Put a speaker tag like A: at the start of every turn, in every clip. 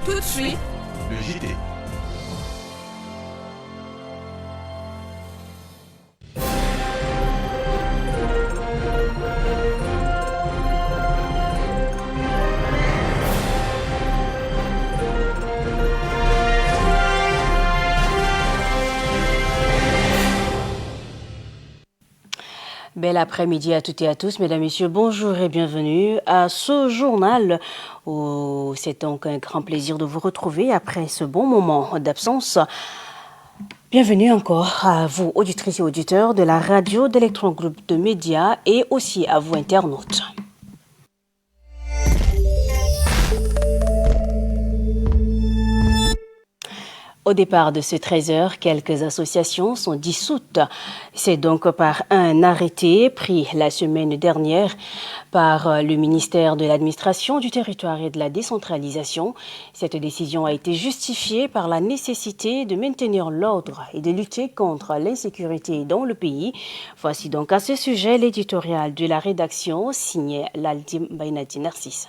A: Tout de suite,
B: le JT.
C: Bel après-midi à toutes et à tous, mesdames, messieurs, bonjour et bienvenue à ce journal où c'est donc un grand plaisir de vous retrouver après ce bon moment d'absence. Bienvenue encore à vous, auditrices et auditeurs de la radio d'Electron Group de médias et aussi à vous, internautes. Au départ de ce 13h, quelques associations sont dissoutes. C'est donc par un arrêté pris la semaine dernière par le ministère de l'Administration du Territoire et de la Décentralisation. Cette décision a été justifiée par la nécessité de maintenir l'ordre et de lutter contre l'insécurité dans le pays. Voici donc à ce sujet l'éditorial de la rédaction signé Laldim Bainati Narcisse.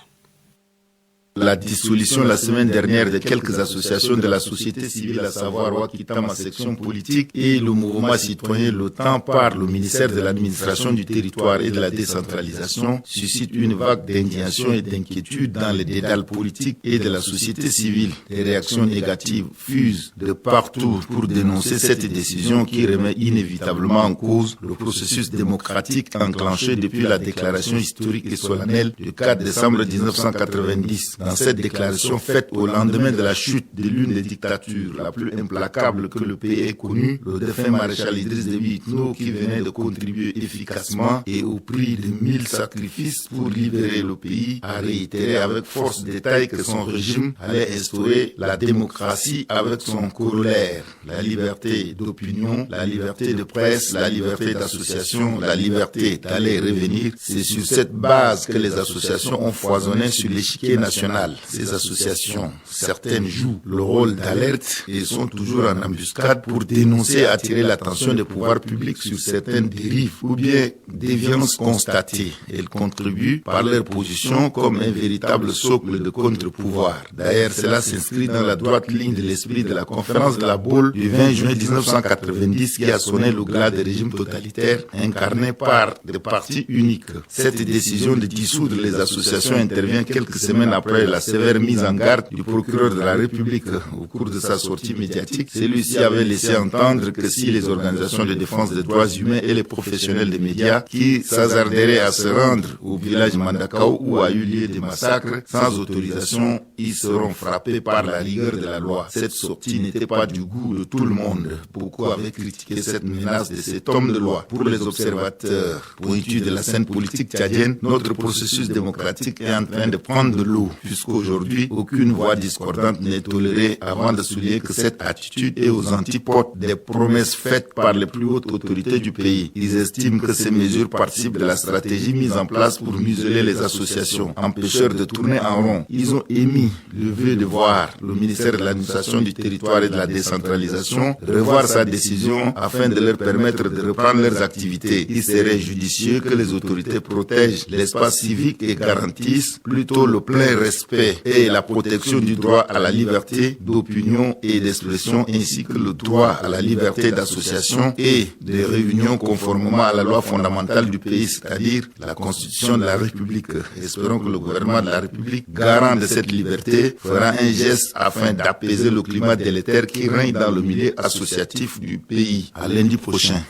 D: La dissolution la semaine dernière de quelques associations de la société civile, à savoir Wakitama section politique et le mouvement citoyen l'OTAN par le ministère de l'Administration du Territoire et de la Décentralisation suscite une vague d'indignation et d'inquiétude dans les dédales politiques et de la société civile. Des réactions négatives fusent de partout pour dénoncer cette décision qui remet inévitablement en cause le processus démocratique enclenché depuis la déclaration historique et solennelle du 4 décembre 1990. Dans cette déclaration faite au lendemain de la chute de l'une des dictatures la plus implacable que le pays ait connue, le défunt maréchal Idriss Déby Itno, qui venait de contribuer efficacement et au prix de 1000 sacrifices pour libérer le pays, a réitéré avec force détail que son régime allait instaurer la démocratie avec son corollaire, la liberté d'opinion, la liberté de presse, la liberté d'association, la liberté d'aller et revenir. C'est sur cette base que les associations ont foisonné sur l'échiquier national. Ces associations, certaines jouent le rôle d'alerte et sont toujours en embuscade pour dénoncer et attirer l'attention des pouvoirs publics sur certaines dérives ou bien déviances constatées. Elles contribuent par leur position comme un véritable socle de contre-pouvoir. D'ailleurs, cela s'inscrit dans la droite ligne de l'esprit de la conférence de la Baule du 20 juin 1990 qui a sonné le glas des régimes totalitaires incarnés par des partis uniques. Cette décision de dissoudre les associations intervient quelques semaines après la sévère mise en garde du procureur de la République au cours de sa sortie médiatique. Celui-ci avait laissé entendre que si les organisations de défense des droits humains et les professionnels des médias qui s'hasarderaient à se rendre au village Mandakao où a eu lieu des massacres sans autorisation, ils seront frappés par la rigueur de la loi. Cette sortie n'était pas du goût de tout le monde. Beaucoup avaient critiqué cette menace de cet homme de loi. Pour les observateurs pointus de la scène politique tchadienne, notre processus démocratique est en train de prendre de l'eau. Jusqu'aujourd'hui, aucune voix discordante n'est tolérée avant de souligner que cette attitude est aux antipodes des promesses faites par les plus hautes autorités du pays. Ils estiment que ces mesures participent de la stratégie mise en place pour museler les associations, empêcheurs de tourner en rond. Ils ont émis le vœu de voir le ministère de l'Administration du Territoire et de la Décentralisation revoir sa décision afin de leur permettre de reprendre leurs activités. Il serait judicieux que les autorités protègent l'espace civique et garantissent plutôt le plein respect et la protection du droit à la liberté d'opinion et d'expression ainsi que le droit à la liberté d'association et de réunion conformément à la loi fondamentale du pays, c'est-à-dire la Constitution de la République. Espérons que le gouvernement de la République, garant de cette liberté, fera un geste afin d'apaiser le climat délétère qui règne dans le milieu associatif du pays. À lundi prochain.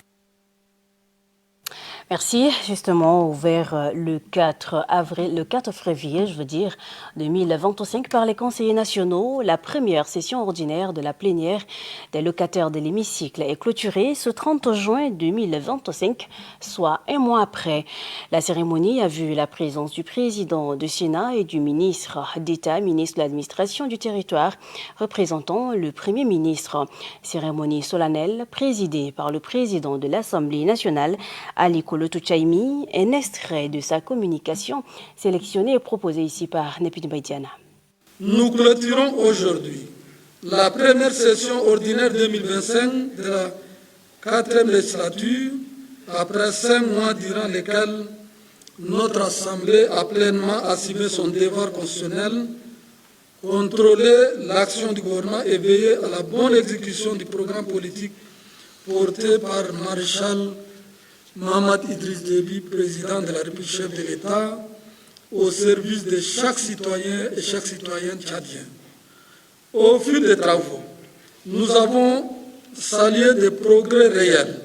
C: Merci. Justement, ouvert le 4 février, 2025 par les conseillers nationaux, la première session ordinaire de la plénière des locataires de l'hémicycle est clôturée ce 30 juin 2025, soit un mois après. La cérémonie a vu la présence du président du Sénat et du ministre d'État, ministre de l'Administration du Territoire, représentant le Premier ministre. Cérémonie solennelle présidée par le président de l'Assemblée nationale, Ali Kolo Touchaimi, un extrait de sa communication sélectionné et proposé ici par Nepid Baïdiana.
E: Nous clôturons aujourd'hui la première session ordinaire 2025 de la 4e législature après 5 mois durant lesquels notre Assemblée a pleinement assumé son devoir constitutionnel contrôler l'action du gouvernement et veiller à la bonne exécution du programme politique porté par le maréchal Mohamed Idriss Déby, président de la République, chef de l'État, au service de chaque citoyen et chaque citoyenne tchadien. Au fil des travaux, nous avons salué des progrès réels,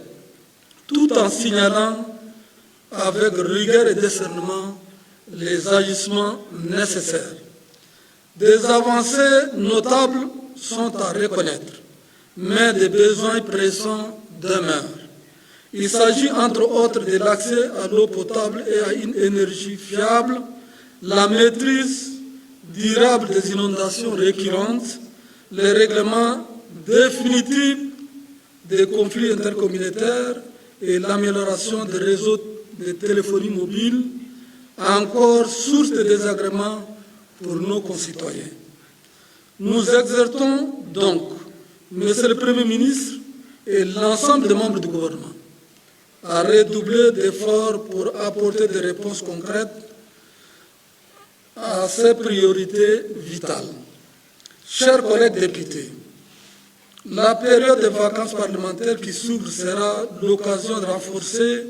E: tout en signalant avec rigueur et discernement les agissements nécessaires. Des avancées notables sont à reconnaître, mais des besoins pressants demeurent. Il s'agit entre autres de l'accès à l'eau potable et à une énergie fiable, la maîtrise durable des inondations récurrentes, le règlement définitif des conflits intercommunautaires et l'amélioration des réseaux de téléphonie mobile, encore source de désagréments pour nos concitoyens. Nous exhortons donc, Monsieur le Premier ministre et l'ensemble des membres du gouvernement, à redoubler d'efforts pour apporter des réponses concrètes à ces priorités vitales. Chers collègues députés, la période de vacances parlementaires qui s'ouvre sera l'occasion de renforcer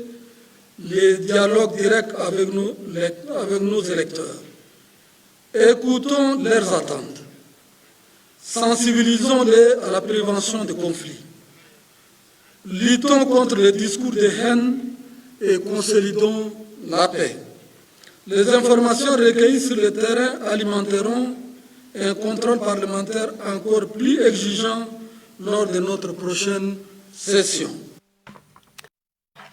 E: les dialogues directs avec nos électeurs. Écoutons leurs attentes. Sensibilisons-les à la prévention des conflits. Luttons contre les discours de haine et consolidons la paix. Les informations recueillies sur le terrain alimenteront un contrôle parlementaire encore plus exigeant lors de notre prochaine session.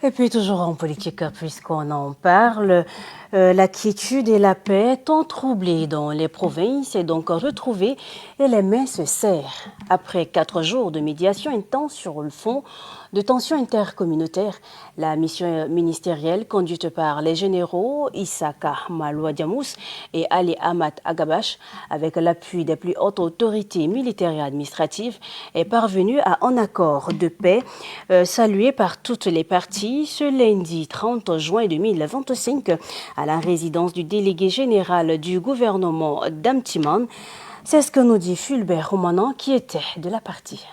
C: Et puis toujours en politique, puisqu'on en parle, la quiétude et la paix tant troublées dans les provinces est donc retrouvée et les mains se serrent. Après 4 jours de médiation intense sur le fond de tensions intercommunautaires, la mission ministérielle conduite par les généraux Issaka Maloua Diamous et Ali Ahmad Agabash, avec l'appui des plus hautes autorités militaires et administratives, est parvenue à un accord de paix salué par toutes les parties ce lundi 30 juin 2025 à la résidence du délégué général du gouvernement d'Amtiman. C'est ce que nous dit Fulbert Romanan qui était de la partie.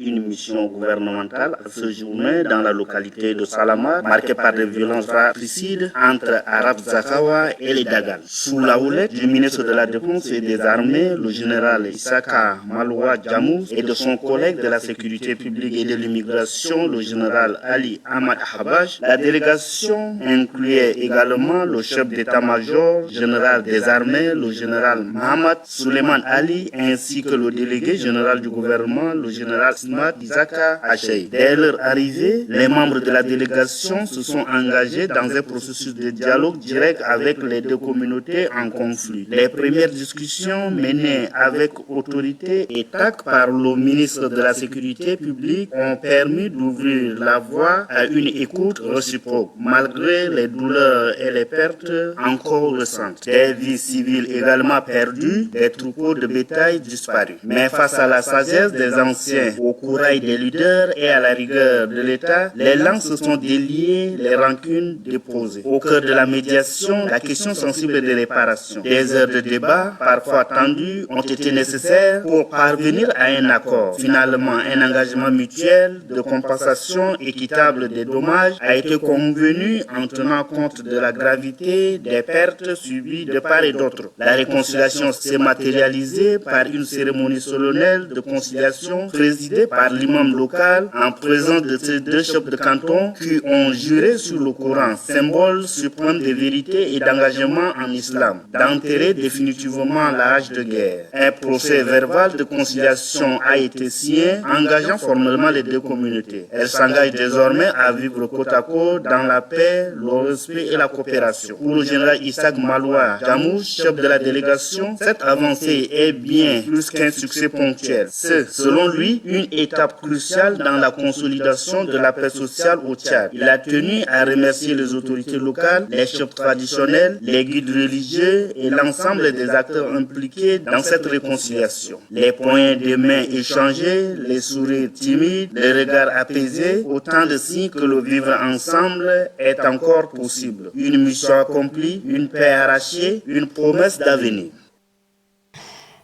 A: Une mission gouvernementale a séjourné dans la localité de Salama, marquée par des violences fratricides entre Arab Zakawa et les Dagal. Sous la houlette du ministre de la Défense et des Armées, le général Issaka Maloua Diamous, et de son collègue de la Sécurité publique et de l'immigration, le général Ali Ahmad Habash, la délégation incluait également le chef d'état-major général des Armées, le général Mohamed Suleiman Ali, ainsi que le délégué général du gouvernement, le général Isaka Achei. Dès leur arrivée, les membres de la délégation se sont engagés dans un processus de dialogue direct avec les deux communautés en conflit. Les premières discussions menées avec autorité et tact par le ministre de la Sécurité publique ont permis d'ouvrir la voie à une écoute réciproque, malgré les douleurs et les pertes encore récentes. Des vies civiles également perdues, des troupeaux de bétail disparus. Mais face à la sagesse des anciens, au courage des leaders et à la rigueur de l'État, les langues se sont déliées, les rancunes déposées. Au cœur de la médiation, la question sensible des réparations. Des heures de débat, parfois tendues, ont été nécessaires pour parvenir à un accord. Finalement, un engagement mutuel de compensation équitable des dommages a été convenu en tenant compte de la gravité des pertes subies de part et d'autre. La réconciliation s'est matérialisée par une cérémonie solennelle de conciliation présidée par l'imam local en présence de ces deux chefs de canton qui ont juré sur le Coran, symbole suprême de vérité et d'engagement en islam, d'enterrer définitivement la hache de guerre. Un procès verbal de conciliation a été signé, engageant formellement les deux communautés. Elles s'engagent désormais à vivre côte à côte dans la paix, le respect et la coopération. Pour le général Issaka Maloua Diamous, chef de la délégation, cette avancée est bien plus qu'un succès ponctuel. C'est, selon lui, une étape cruciale dans la consolidation de la paix sociale au Tchad. Il a tenu à remercier les autorités locales, les chefs traditionnels, les guides religieux et l'ensemble des acteurs impliqués dans cette réconciliation. Les poings de main échangés, les sourires timides, les regards apaisés, autant de signes que le vivre ensemble est encore possible. Une mission accomplie, une paix arrachée, une promesse d'avenir.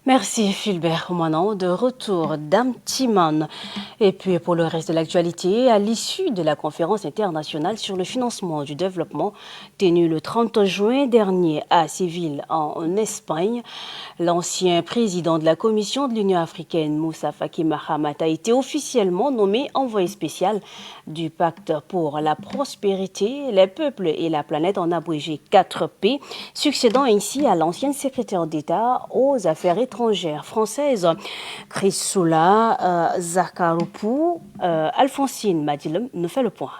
C: Merci Philbert Romanon. De retour d'Amtiman. Et puis pour le reste de l'actualité, à l'issue de la conférence internationale sur le financement du développement tenue le 30 juin dernier à Séville en Espagne, l'ancien président de la Commission de l'Union africaine, Moussa Faki Mahamat, a été officiellement nommé envoyé spécial du Pacte pour la prospérité, les peuples et la planète, en abrégé 4P, succédant ainsi à l'ancienne secrétaire d'État aux affaires étrangères française Chrysoula Zakharoupou. Alphonsine Madilem nous fait le point.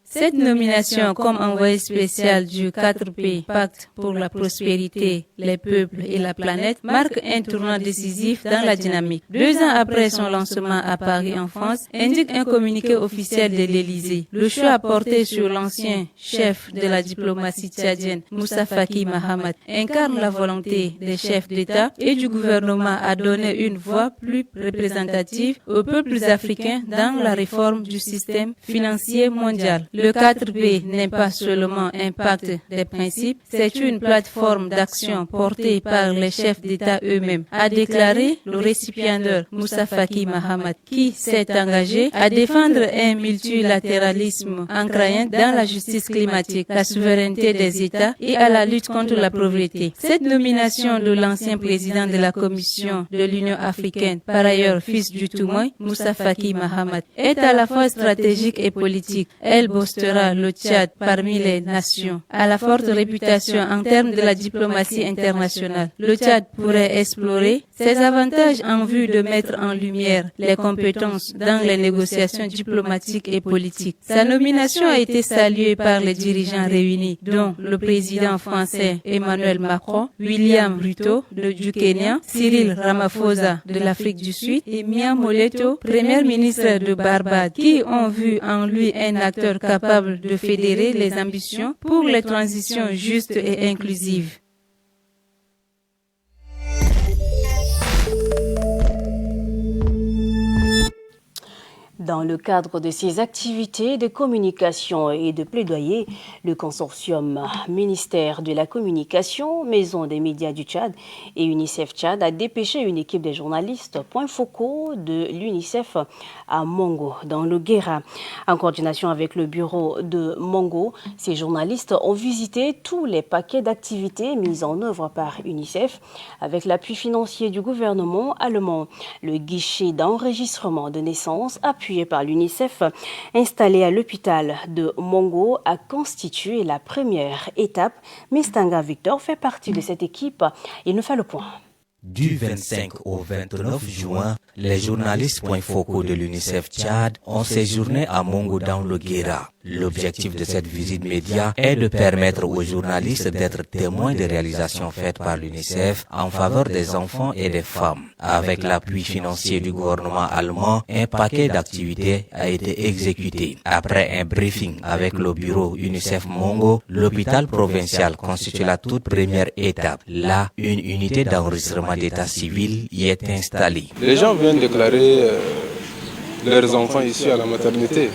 B: Cette nomination comme envoyé spécial du 4P, Pacte pour la prospérité, les peuples et la planète, marque un tournant décisif dans la dynamique. 2 ans après son lancement à Paris en France, indique un communiqué officiel de l'Élysée. Le choix porté sur l'ancien chef de la diplomatie tchadienne, Moussa Faki Mahamat, incarne la volonté des chefs d'État et du gouvernement à donner une voix plus représentative aux peuples africains dans la réforme du système financier mondial. Le 4P n'est pas seulement un pacte des principes, c'est une plateforme d'action portée par les chefs d'État eux-mêmes, a déclaré le récipiendaire Moussa Faki Mahamat, qui s'est engagé à défendre un multilatéralisme en croyant dans la justice climatique, la souveraineté des États et à la lutte contre la pauvreté. Cette nomination de l'ancien président de la Commission de l'Union africaine, par ailleurs fils du Toumoy, Moussa Faki Mahamat, est à la fois stratégique et politique. Elle boostera le Tchad parmi les nations à la forte réputation en termes de la diplomatie internationale. Le Tchad pourrait explorer ses avantages en vue de mettre en lumière les compétences dans les négociations diplomatiques et politiques. Sa nomination a été saluée par les dirigeants réunis, dont le président français Emmanuel Macron, William Ruto du Kenya, Cyril Ramaphosa de l'Afrique du Sud et Mia Moleto, premier ministre de Barbade, qui ont vu en lui un acteur capable de fédérer les ambitions pour les transitions justes et inclusives.
C: Dans le cadre de ses activités de communication et de plaidoyer, le consortium ministère de la Communication, Maison des médias du Tchad et UNICEF Tchad a dépêché une équipe de journalistes points focaux de l'UNICEF à Mongo, dans le Guéra. En coordination avec le bureau de Mongo, ces journalistes ont visité tous les paquets d'activités mis en œuvre par UNICEF avec l'appui financier du gouvernement allemand. Le guichet d'enregistrement de naissance appuyé par l'UNICEF, installé à l'hôpital de Mongo, a constitué la première étape. Mistanga Victor fait partie de cette équipe. Il nous fait le point.
F: Du 25 au 29 juin, les journalistes points focaux de l'UNICEF Tchad ont séjourné à Mongo dans le Guéra. L'objectif de cette visite média est de permettre aux journalistes d'être témoins des réalisations faites par l'UNICEF en faveur des enfants et des femmes. Avec l'appui financier du gouvernement allemand, un paquet d'activités a été exécuté. Après un briefing avec le bureau UNICEF Mongo, l'hôpital provincial constitue la toute première étape. Là, une unité d'enregistrement d'état civil y est installée.
G: Les gens viennent déclarer leurs enfants ici à la maternité.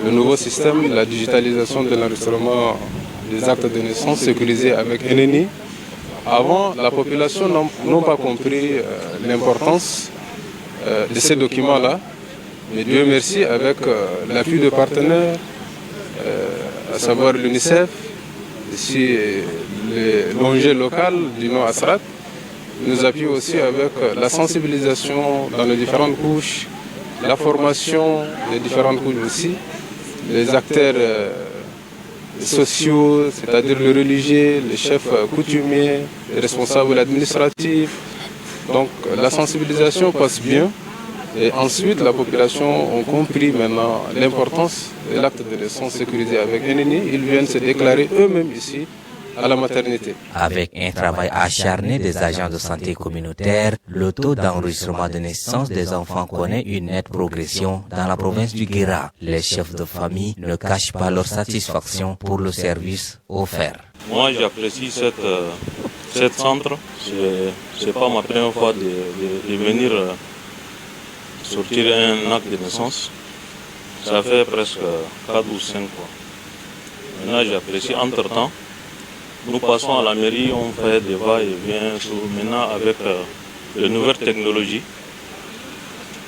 G: Le nouveau système, la digitalisation de l'enregistrement des actes de naissance sécurisés avec NNI. Avant, la population n'a pas compris l'importance de ces documents-là. Mais Dieu merci, avec l'appui de partenaires, à savoir l'UNICEF, ici l'ONG local du Nord Asrat, nous appuie aussi avec la sensibilisation dans les différentes couches, la formation des différentes couches aussi, les acteurs sociaux, c'est-à-dire les religieux, les chefs coutumiers, les responsables administratifs. Donc la sensibilisation passe bien. Et ensuite, la population a compris maintenant l'importance de l'acte de naissance sécurisé avec NNI. Ils viennent se déclarer eux-mêmes ici à la maternité.
F: Avec un travail acharné des agents de santé communautaire, le taux d'enregistrement de naissance des enfants connaît une nette progression dans la province du Guéra. Les chefs de famille ne cachent pas leur satisfaction pour le service offert.
H: Moi, j'apprécie cette centre. C'est pas ma première fois de venir sortir un acte de naissance. Ça fait presque 4 ou 5 fois. Maintenant, j'apprécie entre-temps. nous passons à la mairie, on fait des va-et-vient. Maintenant, avec de nouvelles technologies,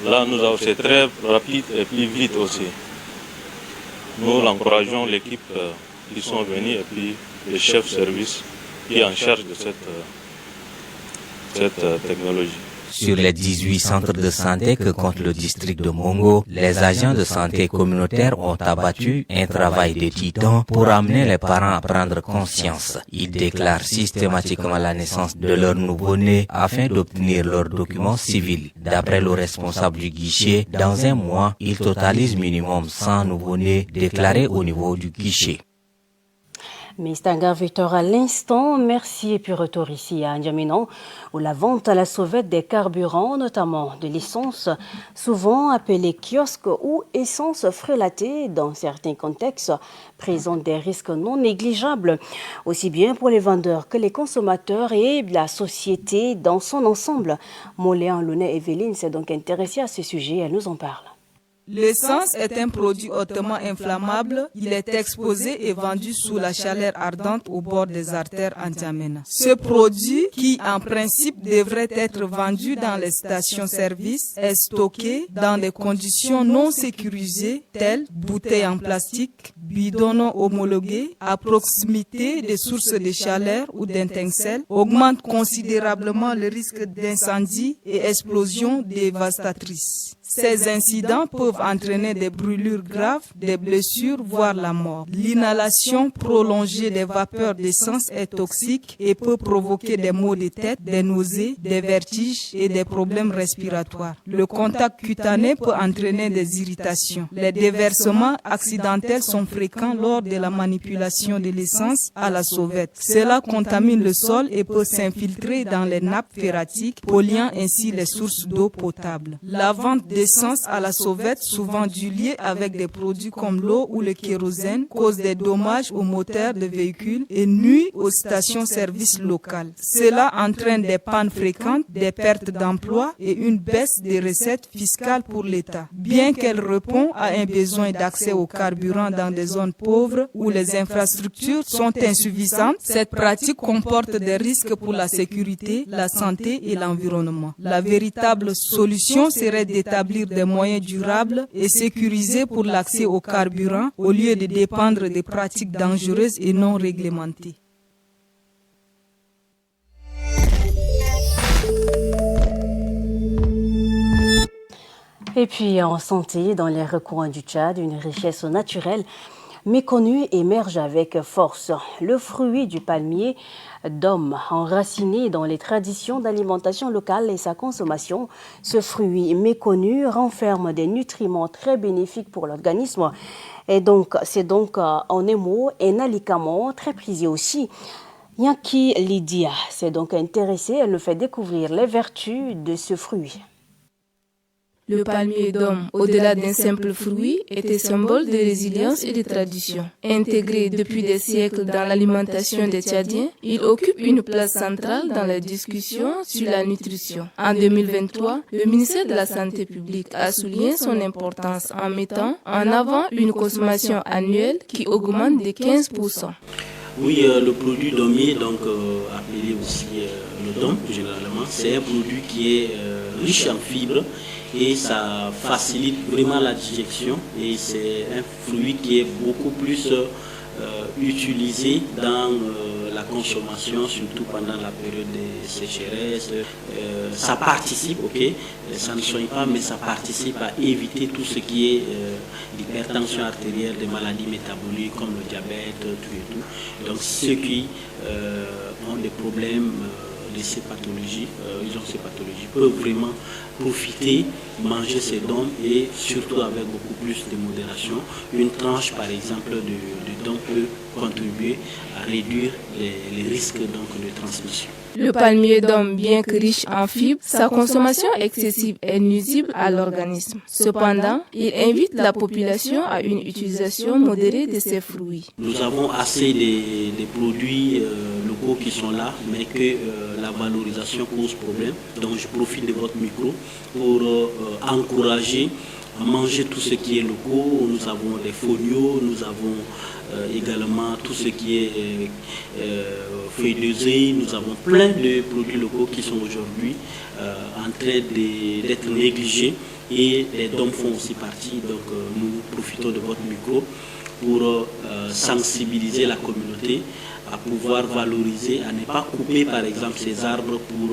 H: là, c'est très rapide et plus vite aussi. Nous encourageons l'équipe qui sont venus et puis les chefs de service qui est en charge de cette technologie.
F: Sur les 18 centres de santé que compte le district de Mongo, les agents de santé communautaire ont abattu un travail de titan pour amener les parents à prendre conscience. Ils déclarent systématiquement la naissance de leur nouveau-né afin d'obtenir leurs documents civils. D'après le responsable du guichet, dans un mois, ils totalisent minimum 100 nouveau-nés déclarés au niveau du guichet.
C: Mr. Victor, à l'instant, merci. Et puis retour ici à N'Djamena, où la vente à la sauvette des carburants, notamment de l'essence, souvent appelée kiosque ou essence frelatée, dans certains contextes, présente des risques non négligeables, aussi bien pour les vendeurs que les consommateurs et la société dans son ensemble. Moléan Lounet Evelyne s'est donc intéressée à ce sujet, elle nous en parle.
I: L'essence est un produit hautement inflammable. Il est exposé et vendu sous la chaleur ardente au bord des artères en N'Djamena. Ce produit, qui en principe devrait être vendu dans les stations-service, est stocké dans des conditions non sécurisées, telles bouteilles en plastique, bidons non homologués, à proximité des sources de chaleur ou d'étincelles, augmente considérablement le risque d'incendie et explosion dévastatrices. Ces incidents peuvent entraîner des brûlures graves, des blessures, voire la mort. L'inhalation prolongée des vapeurs d'essence est toxique et peut provoquer des maux de tête, des nausées, des vertiges et des problèmes respiratoires. Le contact cutané peut entraîner des irritations. Les déversements accidentels sont fréquents lors de la manipulation de l'essence à la sauvette. Cela contamine le sol et peut s'infiltrer dans les nappes phréatiques, polluant ainsi les sources d'eau potable. La vente d'essence à la sauvette, souvent diluée avec des produits comme l'eau ou le kérosène, cause des dommages aux moteurs de véhicules et nuit aux stations-service locales. Cela entraîne des pannes fréquentes, des pertes d'emploi et une baisse des recettes fiscales pour l'État. Bien qu'elle répond à un besoin d'accès au carburant dans des zones pauvres où les infrastructures sont insuffisantes, cette pratique comporte des risques pour la sécurité, la santé et l'environnement. La véritable solution serait d'établir des moyens durables et sécurisés pour l'accès au carburant au lieu de dépendre des pratiques dangereuses et non réglementées.
C: Et puis en santé, dans les recoins du Tchad, une richesse naturelle méconnue émerge avec force. Le fruit du palmier d'homme, enraciné dans les traditions d'alimentation locale et sa consommation, ce fruit méconnu renferme des nutriments très bénéfiques pour l'organisme. Et donc, c'est donc en un mot un alicament très prisé aussi. Yaki Lydia s'est donc intéressée, elle nous fait découvrir les vertus de ce fruit.
B: Le palmier d'homme, au-delà d'un simple fruit, était symbole de résilience et de tradition. Intégré depuis des siècles dans l'alimentation des Tchadiens, il occupe une place centrale dans les discussions sur la nutrition. En 2023, le ministère de la Santé publique a souligné son importance en mettant en avant une consommation annuelle qui augmente de 15%.
J: Oui, le produit domier, donc appelé aussi le dom généralement, c'est un produit qui est riche en fibres et ça facilite vraiment la digestion et c'est un fruit qui est beaucoup plus utilisé dans la consommation, surtout pendant la période de sécheresse. Ça participe, ça ne soigne pas, mais ça participe à éviter tout ce qui est l'hypertension artérielle, des maladies métaboliques comme le diabète, tout et tout. Donc ceux qui ont des problèmes de ces pathologies, peuvent vraiment profiter, manger ces dons et surtout avec beaucoup plus de modération. Une tranche par exemple de dons peut contribuer à réduire les risques donc, de transmission.
B: Le palmier d'homme, bien que riche en fibres, sa consommation excessive est nuisible à l'organisme. Cependant, il invite la population à une utilisation modérée de ces fruits.
J: Nous avons assez de produits locaux qui sont là, mais que la valorisation pose problème. Donc je profite de votre micro pour encourager manger tout ce qui est locaux. Nous avons des fonio, nous avons également tout ce qui est feuilles d'oseille. Nous avons plein de produits locaux qui sont aujourd'hui en train d'être négligés, et les DOM font aussi partie. Donc nous profitons de votre micro pour sensibiliser la communauté à pouvoir valoriser, à ne pas couper par exemple ces arbres pour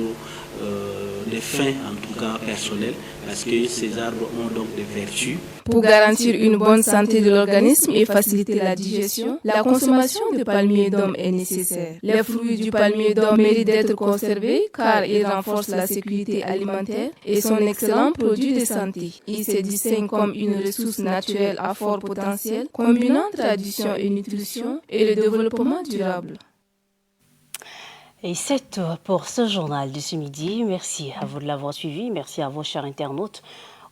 J: des fins en tout cas personnelles, parce que ces arbres ont donc des vertus.
I: Pour garantir une bonne santé de l'organisme et faciliter la digestion, la consommation de palmier d'homme est nécessaire. Les fruits du palmier d'homme méritent d'être conservés car ils renforcent la sécurité alimentaire et sont excellents produits de santé. Ils se distinguent comme une ressource naturelle à fort potentiel, combinant tradition et nutrition et le développement durable.
C: Et c'est tout pour ce journal de ce midi. Merci à vous de l'avoir suivi. Merci à vos chers internautes,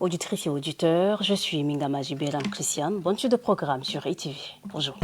C: auditrices et auditeurs. Je suis Mingama Jiberam Christiane. Bonne suite de programme sur ETV. Bonjour.